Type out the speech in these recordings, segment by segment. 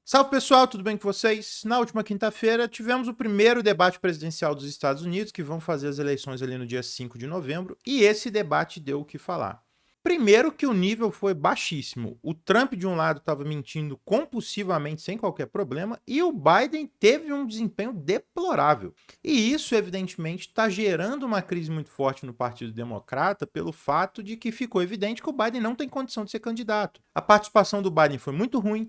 Salve pessoal, tudo bem com vocês? Na última quinta-feira tivemos o primeiro debate presidencial dos Estados Unidos, que vão fazer as eleições ali no dia 5 de novembro, e esse debate deu o que falar. Primeiro que o nível foi baixíssimo. O Trump de um lado estava mentindo compulsivamente sem qualquer problema e o Biden teve um desempenho deplorável. E isso evidentemente está gerando uma crise muito forte no Partido Democrata pelo fato de que ficou evidente que o Biden não tem condição de ser candidato. A participação do Biden foi muito ruim.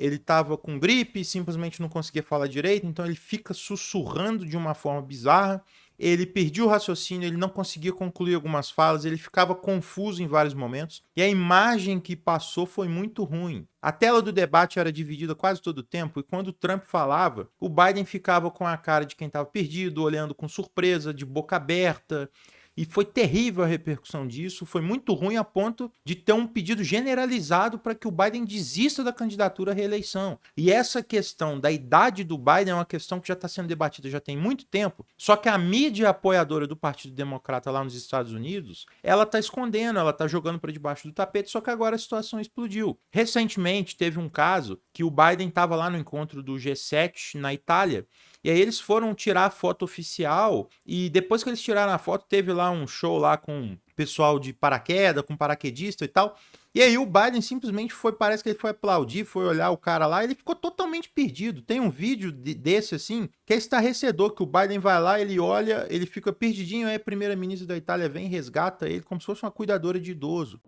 Ele estava com gripe, simplesmente não conseguia falar direito, então ele fica sussurrando de uma forma bizarra. Ele perdia o raciocínio, ele não conseguia concluir algumas falas, ele ficava confuso em vários momentos. E a imagem que passou foi muito ruim. A tela do debate era dividida quase todo o tempo, e quando o Trump falava, o Biden ficava com a cara de quem estava perdido, olhando com surpresa, de boca aberta. E foi terrível a repercussão disso, foi muito ruim a ponto de ter um pedido generalizado para que o Biden desista da candidatura à reeleição. E essa questão da idade do Biden é uma questão que já está sendo debatida já tem muito tempo, só que a mídia apoiadora do Partido Democrata lá nos Estados Unidos, ela está escondendo, ela está jogando para debaixo do tapete, só que agora a situação explodiu. Recentemente teve um caso que o Biden estava lá no encontro do G7 na Itália, e aí eles foram tirar a foto oficial e depois que eles tiraram a foto, teve lá um show lá com pessoal de paraquedas, com paraquedista e tal. E aí o Biden simplesmente foi, parece que ele foi aplaudir, foi olhar o cara lá, e ele ficou totalmente perdido. Tem um vídeo desse assim, que é estarrecedor, que o Biden vai lá, ele olha, ele fica perdidinho, aí a primeira-ministra da Itália vem e resgata ele como se fosse uma cuidadora de idoso.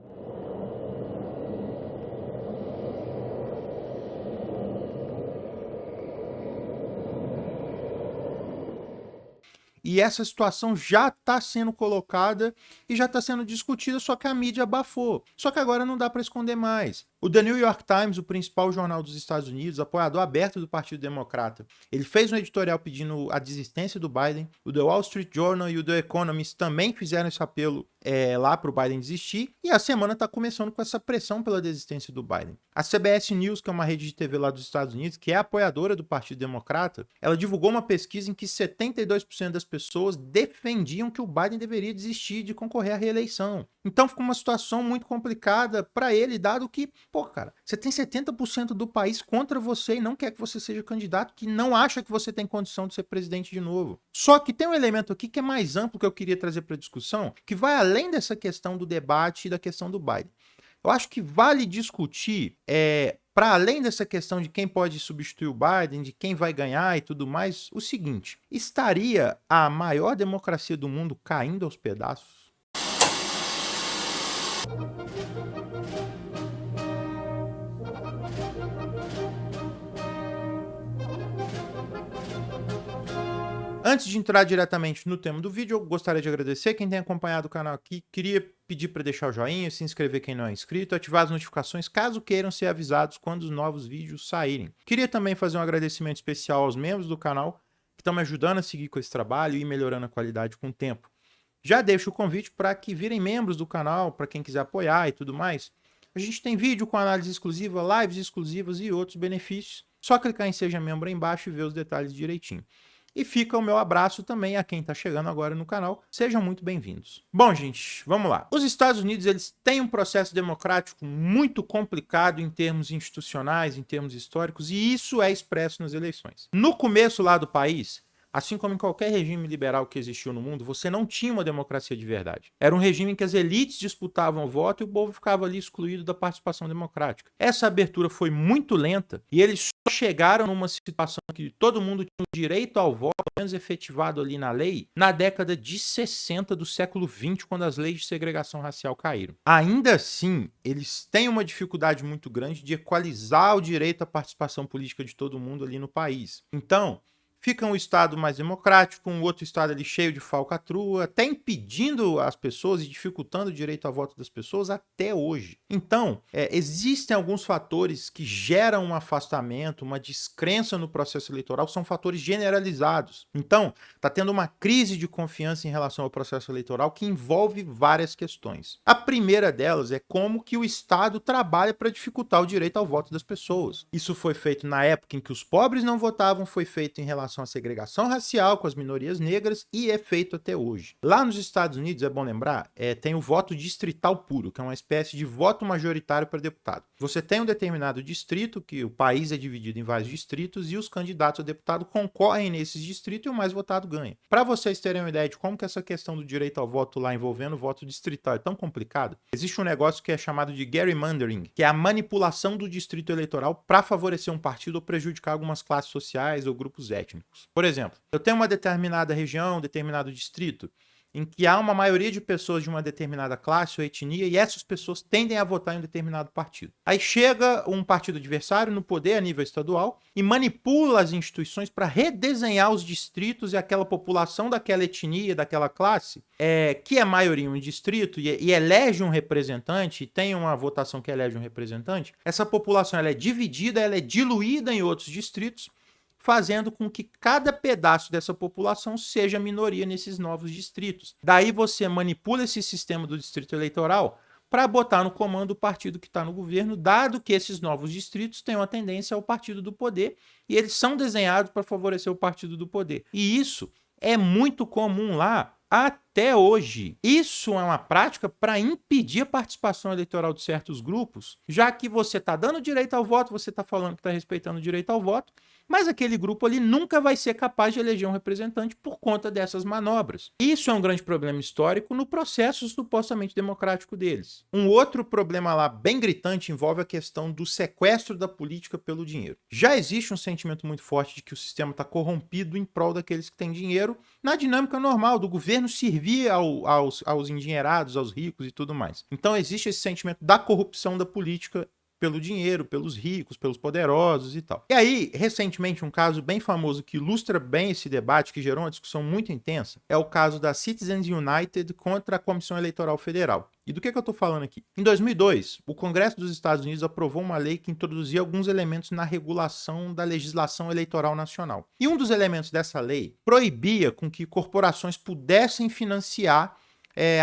E essa situação já está sendo colocada e já está sendo discutida, só que a mídia abafou. Só que agora não dá para esconder mais. O The New York Times, o principal jornal dos Estados Unidos, apoiador aberto do Partido Democrata, ele fez um editorial pedindo a desistência do Biden. O The Wall Street Journal e o The Economist também fizeram esse apelo lá para o Biden desistir. E a semana está começando com essa pressão pela desistência do Biden. A CBS News, que é uma rede de TV lá dos Estados Unidos, que é apoiadora do Partido Democrata, ela divulgou uma pesquisa em que 72% das pessoas defendiam que o Biden deveria desistir de concorrer à reeleição. Então ficou uma situação muito complicada para ele, dado que, pô, cara, você tem 70% do país contra você e não quer que você seja candidato, que não acha que você tem condição de ser presidente de novo. Só que tem um elemento aqui que é mais amplo que eu queria trazer para a discussão, que vai além dessa questão do debate e da questão do Biden. Eu acho que vale discutir, para além dessa questão de quem pode substituir o Biden, de quem vai ganhar e tudo mais, o seguinte: estaria a maior democracia do mundo caindo aos pedaços? Antes de entrar diretamente no tema do vídeo, eu gostaria de agradecer quem tem acompanhado o canal aqui. Queria pedir para deixar o joinha, se inscrever quem não é inscrito, ativar as notificações caso queiram ser avisados quando os novos vídeos saírem. Queria também fazer um agradecimento especial aos membros do canal que estão me ajudando a seguir com esse trabalho e melhorando a qualidade com o tempo. Já deixo o convite para que virem membros do canal, para quem quiser apoiar e tudo mais. A gente tem vídeo com análise exclusiva, lives exclusivas e outros benefícios. Só clicar em Seja Membro aí embaixo e ver os detalhes direitinho. E fica o meu abraço também a quem está chegando agora no canal. Sejam muito bem-vindos. Bom, gente, vamos lá. Os Estados Unidos, eles têm um processo democrático muito complicado em termos institucionais, em termos históricos, e isso é expresso nas eleições. No começo lá do país, assim como em qualquer regime liberal que existiu no mundo, você não tinha uma democracia de verdade. Era um regime em que as elites disputavam o voto e o povo ficava ali excluído da participação democrática. Essa abertura foi muito lenta e eles só chegaram numa situação que todo mundo tinha o direito ao voto, pelo menos efetivado ali na lei, na década de 60 do século 20, quando as leis de segregação racial caíram. Ainda assim, eles têm uma dificuldade muito grande de equalizar o direito à participação política de todo mundo ali no país. Então, fica um estado mais democrático, um outro estado ali cheio de falcatrua, até impedindo as pessoas e dificultando o direito ao voto das pessoas até hoje. Então, existem alguns fatores que geram um afastamento, uma descrença no processo eleitoral, são fatores generalizados. Então, está tendo uma crise de confiança em relação ao processo eleitoral que envolve várias questões. A primeira delas é como que o Estado trabalha para dificultar o direito ao voto das pessoas. Isso foi feito na época em que os pobres não votavam, foi feito em relação relação à segregação racial com as minorias negras e é feito até hoje. Lá nos Estados Unidos, é bom lembrar, tem o voto distrital puro, que é uma espécie de voto majoritário para deputado. Você tem um determinado distrito, que o país é dividido em vários distritos, e os candidatos a deputado concorrem nesses distritos e o mais votado ganha. Para vocês terem uma ideia de como que essa questão do direito ao voto lá envolvendo o voto distrital é tão complicado, existe um negócio que é chamado de gerrymandering, que é a manipulação do distrito eleitoral para favorecer um partido ou prejudicar algumas classes sociais ou grupos étnicos. Por exemplo, eu tenho uma determinada região, um determinado distrito, em que há uma maioria de pessoas de uma determinada classe ou etnia e essas pessoas tendem a votar em um determinado partido. Aí chega um partido adversário no poder a nível estadual e manipula as instituições para redesenhar os distritos e aquela população daquela etnia, daquela classe, que é maioria em um distrito e elege um representante, e tem uma votação que elege um representante. Essa população ela é dividida, ela é diluída em outros distritos, fazendo com que cada pedaço dessa população seja minoria nesses novos distritos. Daí você manipula esse sistema do distrito eleitoral para botar no comando o partido que está no governo, dado que esses novos distritos têm uma tendência ao partido do poder e eles são desenhados para favorecer o partido do poder. E isso é muito comum lá até hoje. Isso é uma prática para impedir a participação eleitoral de certos grupos, já que você está dando direito ao voto, você está falando que está respeitando o direito ao voto, mas aquele grupo ali nunca vai ser capaz de eleger um representante por conta dessas manobras. Isso é um grande problema histórico no processo supostamente democrático deles. Um outro problema lá bem gritante envolve a questão do sequestro da política pelo dinheiro. Já existe um sentimento muito forte de que o sistema está corrompido em prol daqueles que têm dinheiro, na dinâmica normal do governo servir aos endinheirados, aos ricos e tudo mais. Então existe esse sentimento da corrupção da política pelo dinheiro, pelos ricos, pelos poderosos e tal. E aí, recentemente, um caso bem famoso que ilustra bem esse debate, que gerou uma discussão muito intensa, é o caso da Citizens United contra a Comissão Eleitoral Federal. E do que eu estou falando aqui? Em 2002, o Congresso dos Estados Unidos aprovou uma lei que introduzia alguns elementos na regulação da legislação eleitoral nacional. E um dos elementos dessa lei proibia com que corporações pudessem financiar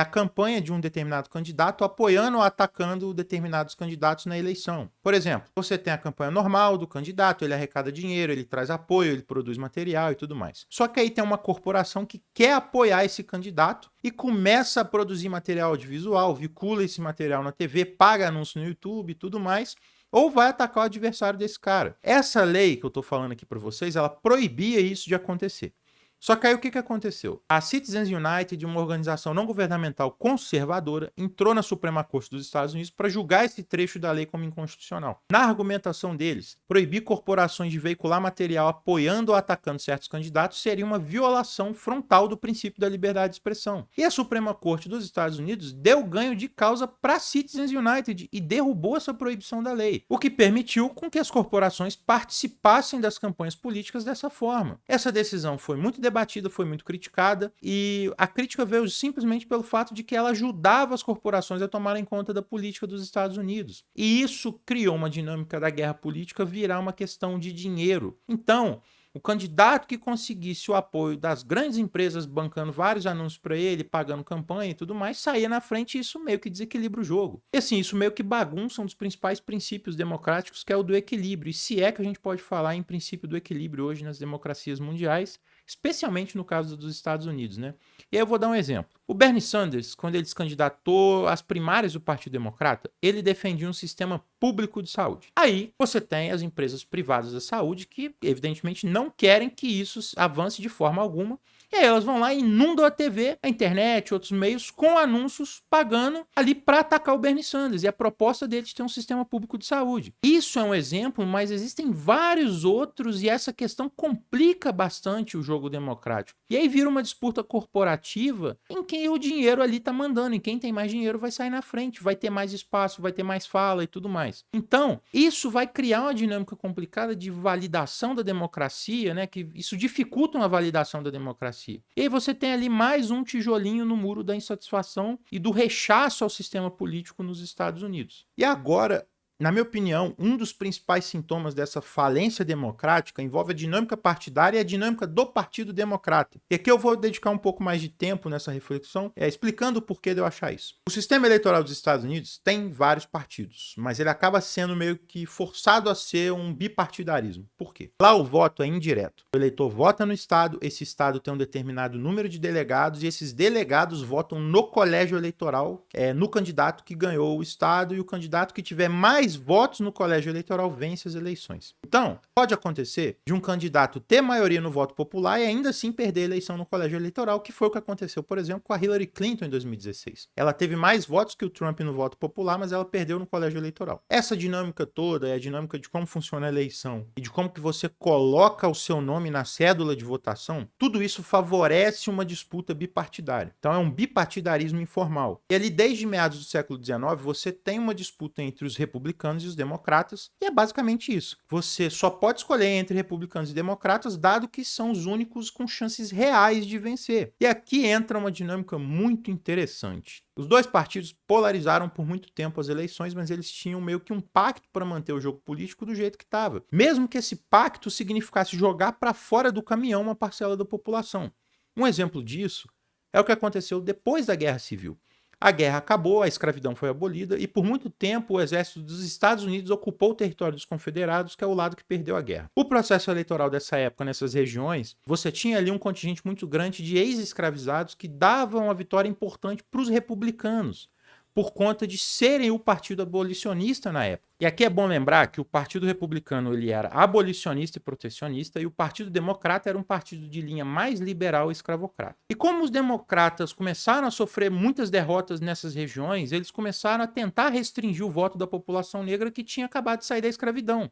a campanha de um determinado candidato apoiando ou atacando determinados candidatos na eleição. Por exemplo, você tem a campanha normal do candidato, ele arrecada dinheiro, ele traz apoio, ele produz material e tudo mais. Só que aí tem uma corporação que quer apoiar esse candidato e começa a produzir material audiovisual, vincula esse material na TV, paga anúncio no YouTube e tudo mais, ou vai atacar o adversário desse cara. Essa lei que eu estou falando aqui para vocês, ela proibia isso de acontecer. Só que aí o que aconteceu? A Citizens United, uma organização não governamental conservadora, entrou na Suprema Corte dos Estados Unidos para julgar esse trecho da lei como inconstitucional. Na argumentação deles, proibir corporações de veicular material apoiando ou atacando certos candidatos seria uma violação frontal do princípio da liberdade de expressão. E a Suprema Corte dos Estados Unidos deu ganho de causa para a Citizens United e derrubou essa proibição da lei, o que permitiu com que as corporações participassem das campanhas políticas dessa forma. Essa decisão foi muito debatida, foi muito criticada, e a crítica veio simplesmente pelo fato de que ela ajudava as corporações a tomarem conta da política dos Estados Unidos. E isso criou uma dinâmica da guerra política virar uma questão de dinheiro. Então, o candidato que conseguisse o apoio das grandes empresas bancando vários anúncios para ele, pagando campanha e tudo mais, saía na frente, e isso meio que desequilibra o jogo. E assim, isso meio que bagunça um dos principais princípios democráticos, que é o do equilíbrio. E se é que a gente pode falar em princípio do equilíbrio hoje nas democracias mundiais, especialmente no caso dos Estados Unidos, né? E aí eu vou dar um exemplo. O Bernie Sanders, quando ele se candidatou às primárias do Partido Democrata, ele defendia um sistema público de saúde. Aí você tem as empresas privadas da saúde que, evidentemente, não querem que isso avance de forma alguma. E aí elas vão lá e inundam a TV, a internet, outros meios, com anúncios pagando ali para atacar o Bernie Sanders. E a proposta deles é ter um sistema público de saúde. Isso é um exemplo, mas existem vários outros e essa questão complica bastante o jogo democrático. E aí vira uma disputa corporativa em quem o dinheiro ali está mandando. E quem tem mais dinheiro vai sair na frente, vai ter mais espaço, vai ter mais fala e tudo mais. Então, isso vai criar uma dinâmica complicada de validação da democracia, né? Que isso dificulta uma validação da democracia. E aí você tem ali mais um tijolinho no muro da insatisfação e do rechaço ao sistema político nos Estados Unidos. E agora, Na minha opinião, um dos principais sintomas dessa falência democrática envolve a dinâmica partidária e a dinâmica do Partido Democrata. E aqui eu vou dedicar um pouco mais de tempo nessa reflexão, explicando o porquê de eu achar isso. O sistema eleitoral dos Estados Unidos tem vários partidos, mas ele acaba sendo meio que forçado a ser um bipartidarismo. Por quê? Lá o voto é indireto. O eleitor vota no estado, esse estado tem um determinado número de delegados e esses delegados votam no colégio eleitoral, no candidato que ganhou o estado, e o candidato que tiver mais votos no colégio eleitoral vence as eleições. Então, pode acontecer de um candidato ter maioria no voto popular e ainda assim perder a eleição no colégio eleitoral, que foi o que aconteceu, por exemplo, com a Hillary Clinton em 2016. Ela teve mais votos que o Trump no voto popular, mas ela perdeu no colégio eleitoral. Essa dinâmica toda é a dinâmica de como funciona a eleição e de como que você coloca o seu nome na cédula de votação. Tudo isso favorece uma disputa bipartidária. Então é um bipartidarismo informal. E ali desde meados do século XIX você tem uma disputa entre os republicanos e os democratas, e é basicamente isso. Você só pode escolher entre republicanos e democratas, dado que são os únicos com chances reais de vencer. E aqui entra uma dinâmica muito interessante. Os dois partidos polarizaram por muito tempo as eleições, mas eles tinham meio que um pacto para manter o jogo político do jeito que estava. Mesmo que esse pacto significasse jogar para fora do caminhão uma parcela da população. Um exemplo disso é o que aconteceu depois da Guerra Civil. A guerra acabou, a escravidão foi abolida e por muito tempo o exército dos Estados Unidos ocupou o território dos confederados, que é o lado que perdeu a guerra. O processo eleitoral dessa época nessas regiões, você tinha ali um contingente muito grande de ex-escravizados que davam uma vitória importante para os republicanos, por conta de serem o partido abolicionista na época. E aqui é bom lembrar que o Partido Republicano ele era abolicionista e protecionista, e o Partido Democrata era um partido de linha mais liberal e escravocrata. E como os democratas começaram a sofrer muitas derrotas nessas regiões, eles começaram a tentar restringir o voto da população negra que tinha acabado de sair da escravidão.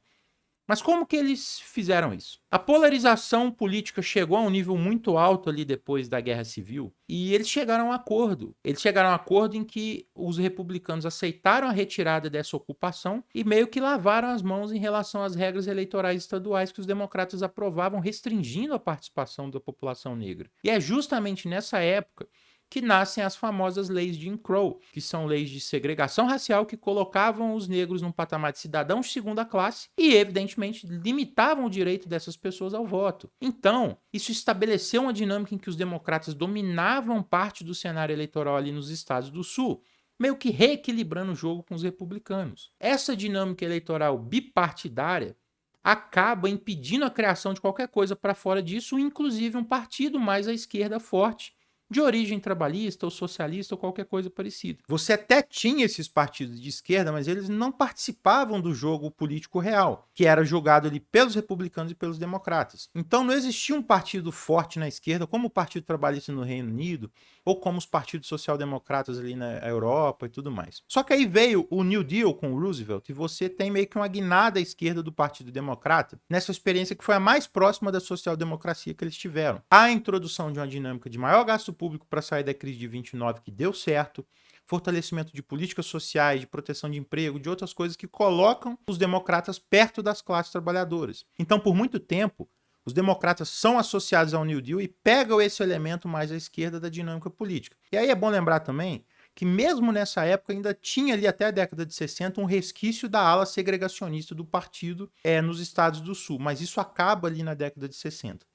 Mas como que eles fizeram isso? A polarização política chegou a um nível muito alto ali depois da Guerra Civil e eles chegaram a um acordo. Eles chegaram a um acordo em que os republicanos aceitaram a retirada dessa ocupação e meio que lavaram as mãos em relação às regras eleitorais estaduais que os democratas aprovavam, restringindo a participação da população negra. E é justamente nessa época que nascem as famosas leis de Jim Crow, que são leis de segregação racial que colocavam os negros num patamar de cidadãos de segunda classe e, evidentemente, limitavam o direito dessas pessoas ao voto. Então, isso estabeleceu uma dinâmica em que os democratas dominavam parte do cenário eleitoral ali nos estados do Sul, meio que reequilibrando o jogo com os republicanos. Essa dinâmica eleitoral bipartidária acaba impedindo a criação de qualquer coisa para fora disso, inclusive um partido mais à esquerda forte, de origem trabalhista ou socialista ou qualquer coisa parecida. Você até tinha esses partidos de esquerda, mas eles não participavam do jogo político real, que era jogado ali pelos republicanos e pelos democratas. Então não existia um partido forte na esquerda, como o Partido Trabalhista no Reino Unido, ou como os partidos social-democratas ali na Europa e tudo mais. Só que aí veio o New Deal com o Roosevelt e você tem meio que uma guinada à esquerda do Partido Democrata, nessa experiência que foi a mais próxima da social-democracia que eles tiveram. A introdução de uma dinâmica de maior gasto público para sair da crise de 29, que deu certo, fortalecimento de políticas sociais, de proteção de emprego, de outras coisas que colocam os democratas perto das classes trabalhadoras. Então, por muito tempo, os democratas são associados ao New Deal e pegam esse elemento mais à esquerda da dinâmica política. E aí é bom lembrar também que mesmo nessa época ainda tinha ali até a década de 60 um resquício da ala segregacionista do partido nos estados do Sul, mas isso acaba ali na década de 60.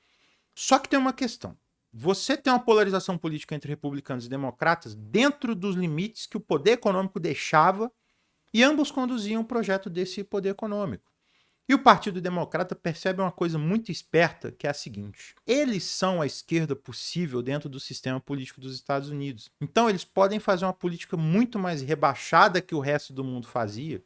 Só que tem uma questão. Você tem uma polarização política entre republicanos e democratas dentro dos limites que o poder econômico deixava e ambos conduziam o projeto desse poder econômico. E o Partido Democrata percebe uma coisa muito esperta, que é a seguinte: eles são a esquerda possível dentro do sistema político dos Estados Unidos. Então eles podem fazer uma política muito mais rebaixada que o resto do mundo fazia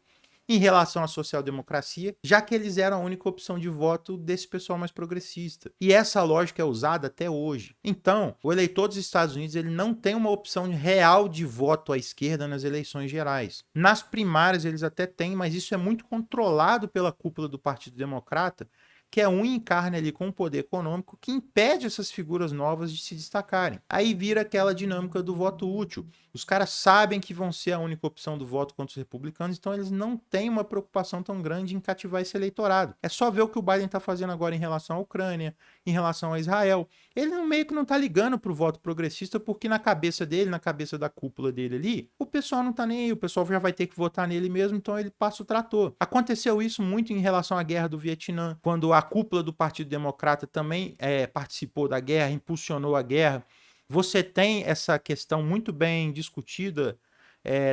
em relação à social-democracia, já que eles eram a única opção de voto desse pessoal mais progressista. E essa lógica é usada até hoje. Então, o eleitor dos Estados Unidos ele não tem uma opção real de voto à esquerda nas eleições gerais. Nas primárias eles até têm, mas isso é muito controlado pela cúpula do Partido Democrata, que é unha em carne ali com o poder econômico, que impede essas figuras novas de se destacarem. Aí vira aquela dinâmica do voto útil. Os caras sabem que vão ser a única opção do voto contra os republicanos, então eles não têm uma preocupação tão grande em cativar esse eleitorado. É só ver o que o Biden está fazendo agora em relação à Ucrânia, em relação a Israel. Ele meio que não está ligando para o voto progressista, porque na cabeça dele, na cabeça da cúpula dele ali, o pessoal não está nem aí, o pessoal já vai ter que votar nele mesmo, então ele passa o trator. Aconteceu isso muito em relação à guerra do Vietnã, quando a cúpula do Partido Democrata também participou da guerra, impulsionou a guerra. Você tem essa questão muito bem discutida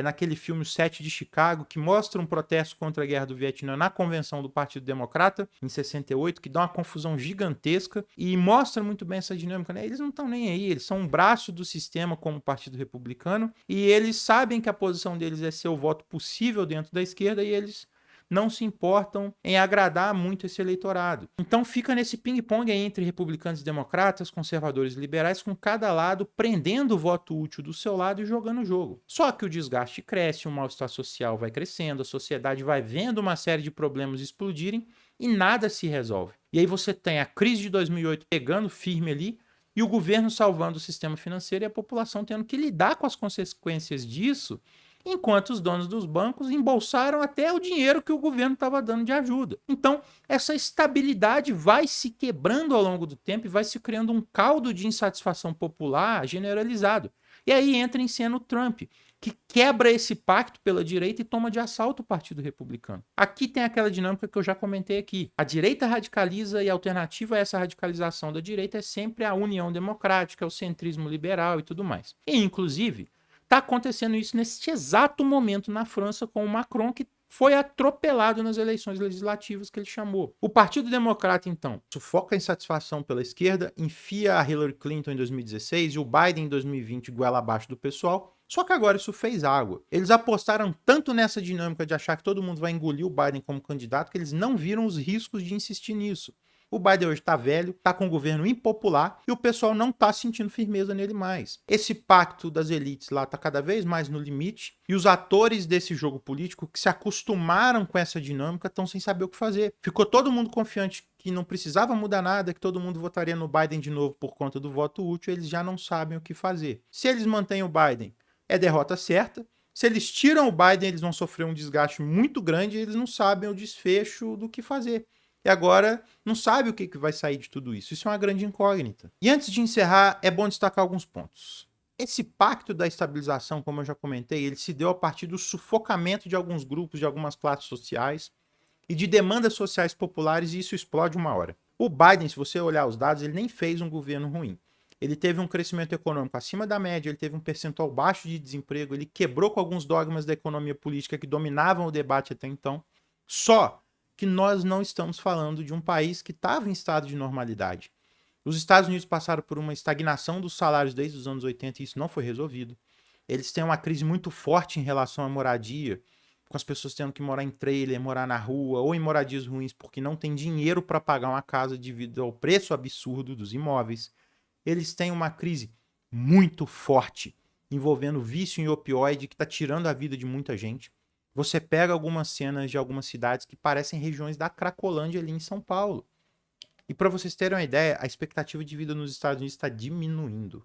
naquele filme O Sete de Chicago, que mostra um protesto contra a guerra do Vietnã na convenção do Partido Democrata, em 68, que dá uma confusão gigantesca e mostra muito bem essa dinâmica, né? Eles não estão nem aí, eles são um braço do sistema como Partido Republicano e eles sabem que a posição deles é ser o voto possível dentro da esquerda e eles não se importam em agradar muito esse eleitorado. Então fica nesse ping-pong entre republicanos e democratas, conservadores e liberais, com cada lado prendendo o voto útil do seu lado e jogando o jogo. Só que o desgaste cresce, o mal-estar social vai crescendo, a sociedade vai vendo uma série de problemas explodirem e nada se resolve. E aí você tem a crise de 2008 pegando firme ali, e o governo salvando o sistema financeiro e a população tendo que lidar com as consequências disso, enquanto os donos dos bancos embolsaram até o dinheiro que o governo estava dando de ajuda. Então, essa estabilidade vai se quebrando ao longo do tempo e vai se criando um caldo de insatisfação popular generalizado. E aí entra em cena o Trump, que quebra esse pacto pela direita e toma de assalto o Partido Republicano. Aqui tem aquela dinâmica que eu já comentei aqui. A direita radicaliza e a alternativa a essa radicalização da direita é sempre a união democrática, o centrismo liberal e tudo mais. E, inclusive, está acontecendo isso neste exato momento na França com o Macron, que foi atropelado nas eleições legislativas que ele chamou. O Partido Democrata, então, sufoca a insatisfação pela esquerda, enfia a Hillary Clinton em 2016 e o Biden em 2020 goela abaixo do pessoal. Só que agora isso fez água. Eles apostaram tanto nessa dinâmica de achar que todo mundo vai engolir o Biden como candidato que eles não viram os riscos de insistir nisso. O Biden hoje está velho, está com um governo impopular e o pessoal não está sentindo firmeza nele mais. Esse pacto das elites lá está cada vez mais no limite e os atores desse jogo político que se acostumaram com essa dinâmica estão sem saber o que fazer. Ficou todo mundo confiante que não precisava mudar nada, que todo mundo votaria no Biden de novo por conta do voto útil, eles já não sabem o que fazer. Se eles mantêm o Biden, é derrota certa. Se eles tiram o Biden, eles vão sofrer um desgaste muito grande e eles não sabem o desfecho do que fazer. E agora não sabe o que vai sair de tudo isso. Isso é uma grande incógnita. E antes de encerrar, é bom destacar alguns pontos. Esse pacto da estabilização, como eu já comentei, ele se deu a partir do sufocamento de alguns grupos, de algumas classes sociais e de demandas sociais populares, e isso explode uma hora. O Biden, se você olhar os dados, ele nem fez um governo ruim. Ele teve um crescimento econômico acima da média, ele teve um percentual baixo de desemprego, ele quebrou com alguns dogmas da economia política que dominavam o debate até então. Só que nós não estamos falando de um país que estava em estado de normalidade. Os Estados Unidos passaram por uma estagnação dos salários desde os anos 80 e isso não foi resolvido. Eles têm uma crise muito forte em relação à moradia, com as pessoas tendo que morar em trailer, morar na rua ou em moradias ruins porque não tem dinheiro para pagar uma casa devido ao preço absurdo dos imóveis. Eles têm uma crise muito forte envolvendo vício em opioide que está tirando a vida de muita gente. Você pega algumas cenas de algumas cidades que parecem regiões da Cracolândia ali em São Paulo. E para vocês terem uma ideia, a expectativa de vida nos Estados Unidos está diminuindo.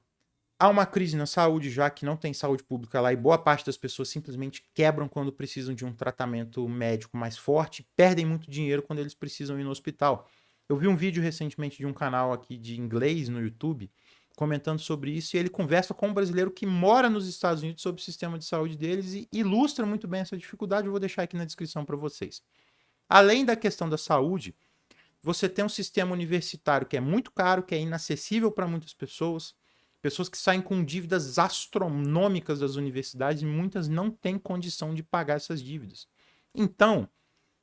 Há uma crise na saúde já que não tem saúde pública lá e boa parte das pessoas simplesmente quebram quando precisam de um tratamento médico mais forte, perdem muito dinheiro quando eles precisam ir no hospital. Eu vi um vídeo recentemente de um canal aqui de inglês no YouTube comentando sobre isso, e ele conversa com um brasileiro que mora nos Estados Unidos sobre o sistema de saúde deles e ilustra muito bem essa dificuldade. Eu vou deixar aqui na descrição para vocês. Além da questão da saúde, você tem um sistema universitário que é muito caro, que é inacessível para muitas pessoas que saem com dívidas astronômicas das universidades e muitas não têm condição de pagar essas dívidas. Então,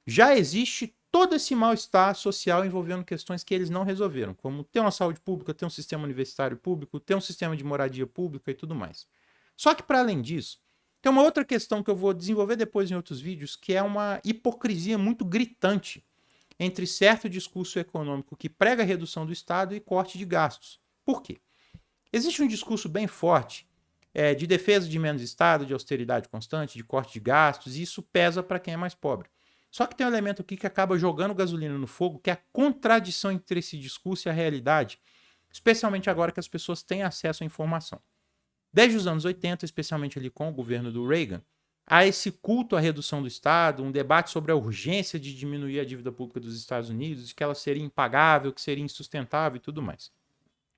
já existe todo esse mal-estar social envolvendo questões que eles não resolveram, como ter uma saúde pública, ter um sistema universitário público, ter um sistema de moradia pública e tudo mais. Só que, para além disso, tem uma outra questão que eu vou desenvolver depois em outros vídeos, que é uma hipocrisia muito gritante entre certo discurso econômico que prega a redução do Estado e corte de gastos. Por quê? Existe um discurso bem forte de defesa de menos Estado, de austeridade constante, de corte de gastos, e isso pesa para quem é mais pobre. Só que tem um elemento aqui que acaba jogando gasolina no fogo, que é a contradição entre esse discurso e a realidade, especialmente agora que as pessoas têm acesso à informação. Desde os anos 80, especialmente ali com o governo do Reagan, há esse culto à redução do Estado, um debate sobre a urgência de diminuir a dívida pública dos Estados Unidos, de que ela seria impagável, que seria insustentável e tudo mais.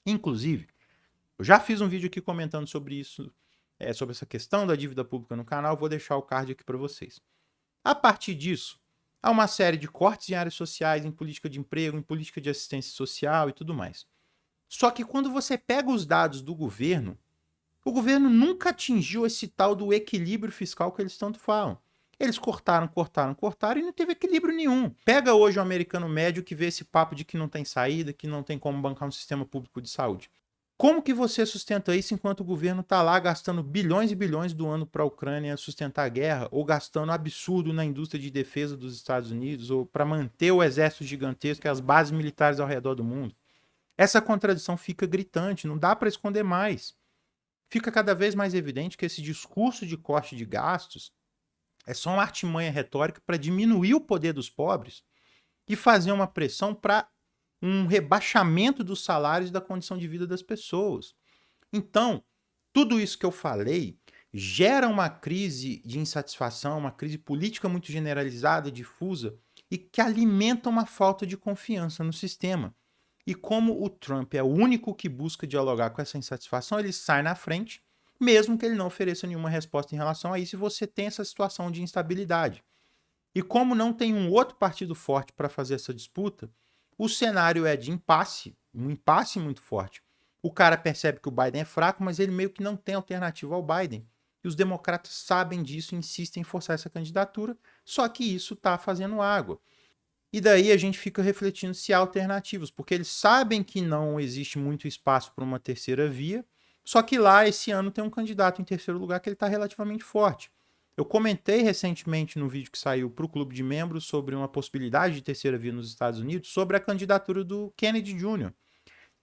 Inclusive, eu já fiz um vídeo aqui comentando sobre isso, sobre essa questão da dívida pública no canal, vou deixar o card aqui para vocês. A partir disso, há uma série de cortes em áreas sociais, em política de emprego, em política de assistência social e tudo mais. Só que quando você pega os dados do governo, o governo nunca atingiu esse tal do equilíbrio fiscal que eles tanto falam. Eles cortaram e não teve equilíbrio nenhum. Pega hoje o americano médio que vê esse papo de que não tem saída, que não tem como bancar um sistema público de saúde. Como que você sustenta isso enquanto o governo está lá gastando bilhões e bilhões do ano para a Ucrânia sustentar a guerra, ou gastando absurdo na indústria de defesa dos Estados Unidos, ou para manter o exército gigantesco e as bases militares ao redor do mundo? Essa contradição fica gritante, não dá para esconder mais. Fica cada vez mais evidente que esse discurso de corte de gastos é só uma artimanha retórica para diminuir o poder dos pobres e fazer uma pressão para um rebaixamento dos salários e da condição de vida das pessoas. Então, tudo isso que eu falei gera uma crise de insatisfação, uma crise política muito generalizada, difusa, e que alimenta uma falta de confiança no sistema. E como o Trump é o único que busca dialogar com essa insatisfação, ele sai na frente, mesmo que ele não ofereça nenhuma resposta em relação a isso, e você tem essa situação de instabilidade. E como não tem um outro partido forte para fazer essa disputa, o cenário é de impasse, um impasse muito forte. O cara percebe que o Biden é fraco, mas ele meio que não tem alternativa ao Biden. E os democratas sabem disso e insistem em forçar essa candidatura, só que isso está fazendo água. E daí a gente fica refletindo se há alternativas, porque eles sabem que não existe muito espaço para uma terceira via, só que lá esse ano tem um candidato em terceiro lugar que ele está relativamente forte. Eu comentei recentemente no vídeo que saiu para o clube de membros sobre uma possibilidade de terceira via nos Estados Unidos, sobre a candidatura do Kennedy Jr.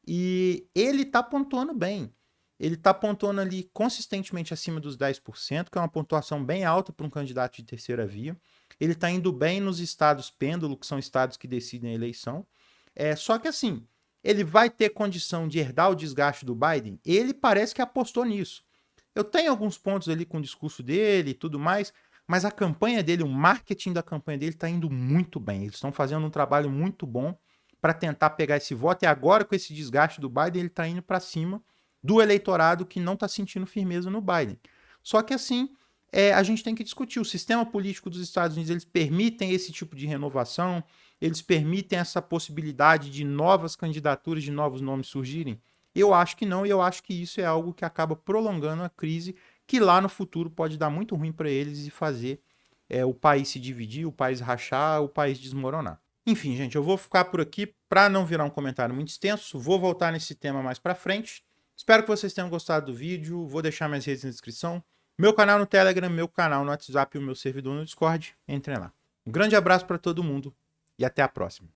E ele está pontuando bem. Ele está pontuando ali consistentemente acima dos 10%, que é uma pontuação bem alta para um candidato de terceira via. Ele está indo bem nos estados pêndulo, que são estados que decidem a eleição. Só que assim, ele vai ter condição de herdar o desgaste do Biden? Ele parece que apostou nisso. Eu tenho alguns pontos ali com o discurso dele e tudo mais, mas a campanha dele, o marketing da campanha dele está indo muito bem. Eles estão fazendo um trabalho muito bom para tentar pegar esse voto, e agora com esse desgaste do Biden, ele está indo para cima do eleitorado que não está sentindo firmeza no Biden. Só que assim, a gente tem que discutir. O sistema político dos Estados Unidos, eles permitem esse tipo de renovação, eles permitem essa possibilidade de novas candidaturas, de novos nomes surgirem? Eu acho que não, e eu acho que isso é algo que acaba prolongando a crise, que lá no futuro pode dar muito ruim para eles e fazer o país se dividir, o país rachar, o país desmoronar. Enfim, gente, eu vou ficar por aqui para não virar um comentário muito extenso, vou voltar nesse tema mais para frente. Espero que vocês tenham gostado do vídeo, vou deixar minhas redes na descrição, meu canal no Telegram, meu canal no WhatsApp e o meu servidor no Discord, entrem lá. Um grande abraço para todo mundo e até a próxima.